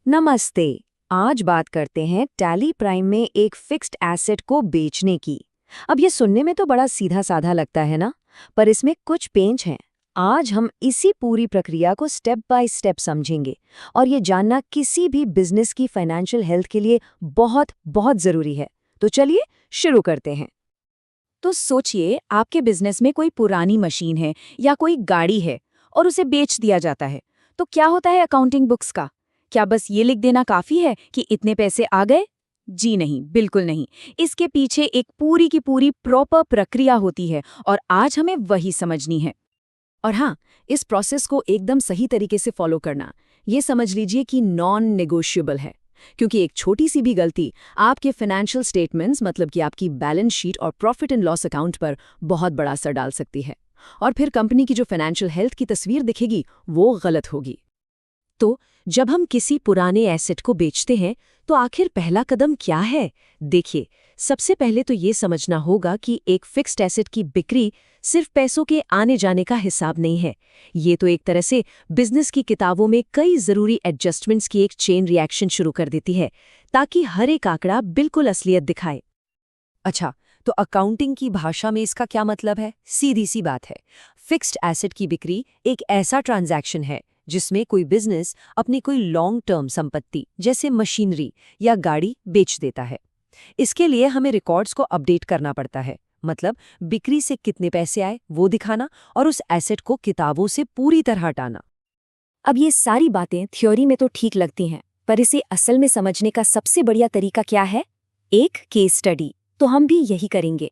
नमस्ते। आज बात करते हैं टैली प्राइम में एक फिक्स्ड एसेट को बेचने की। अब ये सुनने में तो बड़ा सीधा साधा लगता है ना, पर इसमें कुछ पेंच हैं। आज हम इसी पूरी प्रक्रिया को स्टेप बाय स्टेप समझेंगे और ये जानना किसी भी बिजनेस की फाइनेंशियल हेल्थ के लिए बहुत बहुत जरूरी है। तो चलिए शुरू करते हैं। तो सोचिए आपके बिजनेस में कोई पुरानी मशीन है या कोई गाड़ी है और उसे बेच दिया जाता है। तो क्या होता है अकाउंटिंग बुक्स का? क्या बस ये लिख देना काफी है कि इतने पैसे आ गए? जी नहीं, बिल्कुल नहीं। इसके पीछे एक पूरी की पूरी प्रॉपर प्रक्रिया होती है और आज हमें वही समझनी है। और हाँ, इस प्रोसेस को एकदम सही तरीके से फॉलो करना, ये समझ लीजिए कि नॉन नेगोशिएबल है। क्योंकि एक छोटी सी भी गलती आपके फाइनेंशियल स्टेटमेंट्स मतलब कि आपकी बैलेंस शीट और प्रॉफिट एंड लॉस अकाउंट पर बहुत बड़ा असर डाल सकती है। और फिर कंपनी की जो फाइनेंशियल हेल्थ की तस्वीर दिखेगी वो गलत होगी। तो जब हम किसी पुराने एसेट को बेचते हैं तो आखिर पहला कदम क्या है? देखिए, सबसे पहले तो ये समझना होगा कि एक फिक्स्ड एसेट की बिक्री सिर्फ पैसों के आने जाने का हिसाब नहीं है। ये तो एक तरह से बिजनेस की किताबों में कई जरूरी एडजस्टमेंट्स की एक चेन रिएक्शन शुरू कर देती है, ताकि हर एक आंकड़ा बिल्कुल असलियत दिखाए। अच्छा, तो अकाउंटिंग की भाषा में इसका क्या मतलब है? सीधी सी बात है, फिक्स्ड एसेट की बिक्री एक ऐसा ट्रांजैक्शन है जिसमें कोई बिजनेस अपनी कोई लॉन्ग टर्म संपत्ति जैसे मशीनरी या गाड़ी बेच देता है। इसके लिए हमें रिकॉर्ड्स को अपडेट करना पड़ता है, मतलब बिक्री से कितने पैसे आए वो दिखाना और उस एसेट को किताबों से पूरी तरह हटाना। अब ये सारी बातें थ्योरी में तो ठीक लगती हैं, पर इसे असल में समझने का सबसे बढ़िया तरीका क्या है? एक केस स्टडी। तो हम भी यही करेंगे।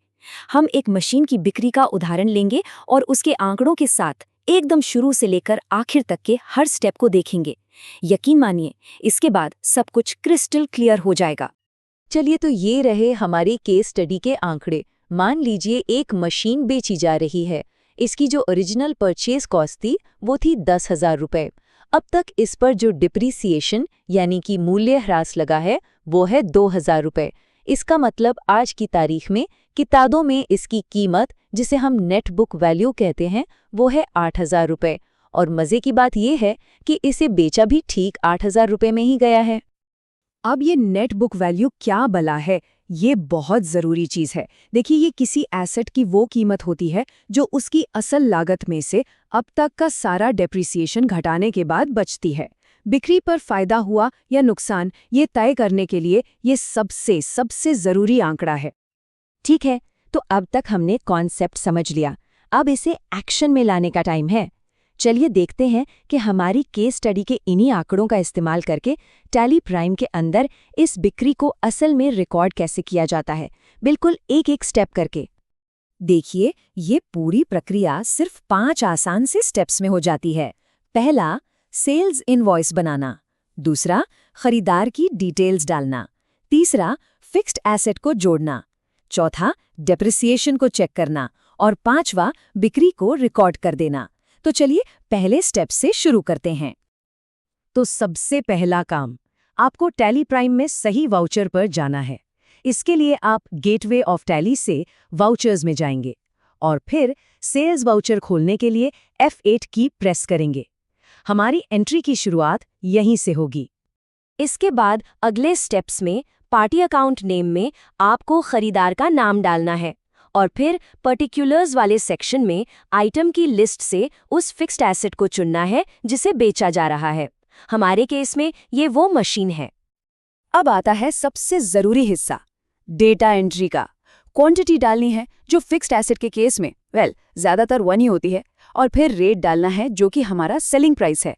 हम एक मशीन की बिक्री का उदाहरण लेंगे और उसके आंकड़ों के साथ एकदम शुरू से लेकर आखिर तक के हर स्टेप को देखेंगे। यकीन मानिए, इसके बाद सब कुछ क्रिस्टल क्लियर हो जाएगा। चलिए, तो ये रहे हमारे केस स्टडी के आंकड़े। मान लीजिए एक मशीन बेची जा रही है। इसकी जो ओरिजिनल परचेज कॉस्ट थी वो थी 10,000 रुपए। अब तक इस पर जो डिप्रिसिएशन यानी कि मूल्य ह्रास लगा है वो है 2,000 रुपए। इसका मतलब आज की तारीख में किताबों में इसकी कीमत, जिसे हम नेट बुक वैल्यू कहते हैं, वो है 8,000 रुपए। और मजे की बात यह है कि इसे बेचा भी ठीक 8,000 रुपए में ही गया है। अब ये नेट बुक वैल्यू क्या बला है? ये बहुत ज़रूरी चीज़ है। देखिए, ये किसी एसेट की वो कीमत होती है जो उसकी असल लागत में से अब तक का सारा डेप्रिसिएशन घटाने के बाद बचती है। बिक्री पर फायदा हुआ या नुकसान, ये तय करने के लिए ये सबसे सबसे ज़रूरी आंकड़ा है। ठीक है, तो अब तक हमने कॉन्सेप्ट समझ लिया। अब इसे एक्शन में लाने का टाइम है। चलिए देखते हैं कि हमारी केस स्टडी के इन्हीं आंकड़ों का इस्तेमाल करके टैली प्राइम के अंदर इस बिक्री को असल में रिकॉर्ड कैसे किया जाता है, बिल्कुल एक एक स्टेप करके। देखिए, ये पूरी प्रक्रिया सिर्फ 5 आसान से स्टेप्स में हो जाती है। पहला, सेल्स इनवॉइस बनाना। दूसरा, खरीदार की डिटेल्स डालना। तीसरा, फिक्स्ड एसेट को जोड़ना। चौथा, डेप्रिसिएशन को चेक करना। और पांचवा, बिक्री को रिकॉर्ड कर देना। तो चलिए पहले स्टेप से शुरू करते हैं। तो सबसे पहला काम, आपको टैली प्राइम में सही वाउचर पर जाना है। इसके लिए आप गेटवे ऑफ टैली से वाउचर्स में जाएंगे और फिर सेल्स वाउचर खोलने के लिए F8 की प्रेस करेंगे। हमारी एंट्री की शुरुआत यहीं से होगी। इसके बाद अगले स्टेप्स में पार्टी अकाउंट नेम में आपको खरीदार का नाम डालना है और फिर पर्टिकुलर्स वाले सेक्शन में आइटम की लिस्ट से उस फिक्स्ड एसेट को चुनना है जिसे बेचा जा रहा है। हमारे केस में ये वो मशीन है। अब आता है सबसे ज़रूरी हिस्सा, डेटा एंट्री का। क्वांटिटी डालनी है जो फिक्स्ड एसेट के केस में ज़्यादातर 1 ही होती है, और फिर रेट डालना है जो कि हमारा सेलिंग प्राइस है।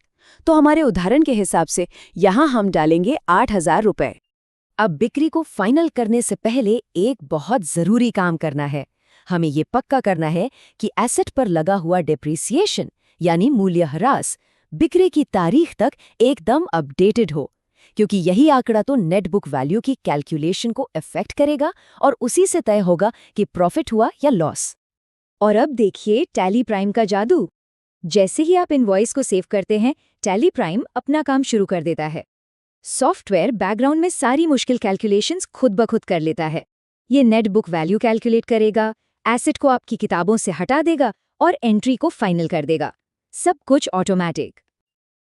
तो हमारे उदाहरण के हिसाब से यहाँ हम डालेंगे 8,000 रुपए। अब बिक्री को फाइनल करने से पहले एक बहुत ज़रूरी काम करना है। हमें ये पक्का करना है कि एसेट पर लगा हुआ डेप्रिसिएशन यानी मूल्यह्रास बिक्री की तारीख तक एकदम अपडेटेड हो, क्योंकि यही आंकड़ा तो नेट बुक वैल्यू की कैलकुलेशन को इफेक्ट करेगा और उसी से तय होगा कि प्रॉफिट हुआ या लॉस। और अब देखिए टैली प्राइम का जादू। जैसे ही आप इनवॉइस को सेव करते हैं, टैली प्राइम अपना काम शुरू कर देता है। सॉफ्टवेयर बैकग्राउंड में सारी मुश्किल कैलकुलेशंस खुद ब खुद कर लेता है। ये नेट बुक वैल्यू कैलकुलेट करेगा, एसेट को आपकी किताबों से हटा देगा और एंट्री को फाइनल कर देगा। सब कुछ ऑटोमेटिक।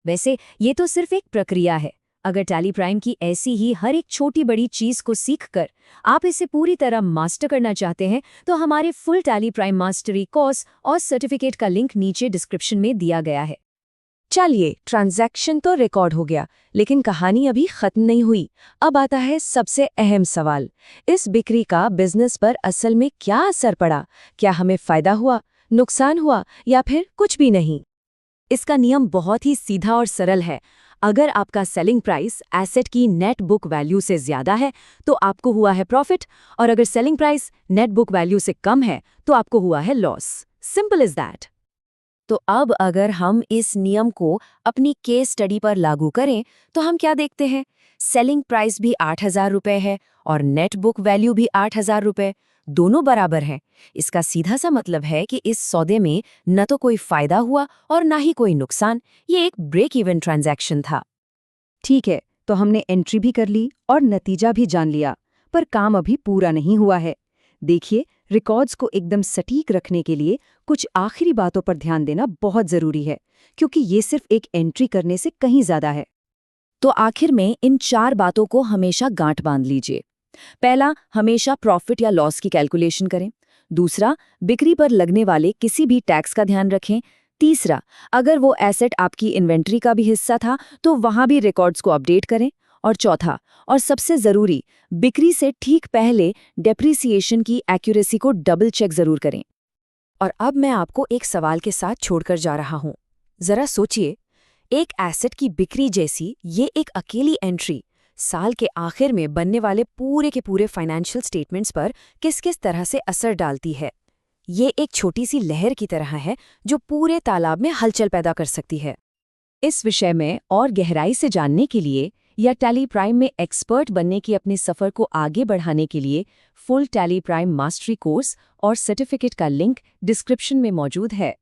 वैसे ये तो सिर्फ एक प्रक्रिया है। अगर टैली प्राइम की ऐसी ही हर एक छोटी बड़ी चीज को सीखकर आप इसे पूरी तरह मास्टर करना चाहते हैं तो हमारे full tally prime mastery course और सर्टिफिकेट का लिंक नीचे डिस्क्रिप्शन में दिया गया है। चलिए, ट्रांजैक्शन तो रिकॉर्ड हो गया, लेकिन कहानी अभी खत्म नहीं हुई। अब आता है सबसे अहम सवाल, इस बिक्री का बिजनेस पर असल में क्या असर पड़ा? क्या हमें फायदा हुआ, नुकसान हुआ या फिर कुछ भी नहीं? इसका नियम बहुत ही सीधा और सरल है। अगर आपका सेलिंग प्राइस एसेट की नेट बुक वैल्यू से ज्यादा है तो आपको हुआ है प्रॉफिट, और अगर selling price net book value से कम है तो आपको हुआ है लॉस। Simple is that. तो अब अगर हम इस नियम को अपनी केस स्टडी पर लागू करें तो हम क्या देखते हैं? सेलिंग प्राइस भी 8,000 रुपये है और नेट बुक वैल्यू भी 8,000 रुपये, दोनों बराबर हैं। इसका सीधा सा मतलब है कि इस सौदे में न तो कोई फायदा हुआ और ना ही कोई नुकसान। ये एक ब्रेक इवन ट्रांजैक्शन था। ठीक है, तो हमने एंट्री भी कर ली और नतीजा भी जान लिया, पर काम अभी पूरा नहीं हुआ है। देखिए, रिकॉर्ड्स को एकदम सटीक रखने के लिए कुछ आखिरी बातों पर ध्यान देना बहुत जरूरी है, क्योंकि ये सिर्फ एक एंट्री करने से कहीं ज्यादा है। तो आखिर में इन 4 बातों को हमेशा गांठ बांध लीजिए। पहला, हमेशा प्रॉफिट या लॉस की कैलकुलेशन करें। दूसरा, बिक्री पर लगने वाले किसी भी टैक्स का ध्यान रखें। तीसरा, अगर वो एसेट आपकी इन्वेंट्री का भी हिस्सा था तो वहां भी रिकॉर्ड्स को अपडेट करें। और चौथा और सबसे जरूरी, बिक्री से ठीक पहले डेप्रिसिएशन की एक्यूरेसी को डबल चेक जरूर करें। और अब मैं आपको एक सवाल के साथ छोड़कर जा रहा हूं। जरा सोचिए, एक एसेट की बिक्री जैसी ये एक अकेली एंट्री साल के आखिर में बनने वाले पूरे के पूरे फाइनेंशियल स्टेटमेंट्स पर किस किस तरह से असर डालती है। ये एक छोटी सी लहर की तरह है जो पूरे तालाब में हलचल पैदा कर सकती है। इस विषय में और गहराई से जानने के लिए या टैली प्राइम में एक्सपर्ट बनने की अपने सफर को आगे बढ़ाने के लिए full tally prime mastery course और सर्टिफिकेट का लिंक डिस्क्रिप्शन में मौजूद है।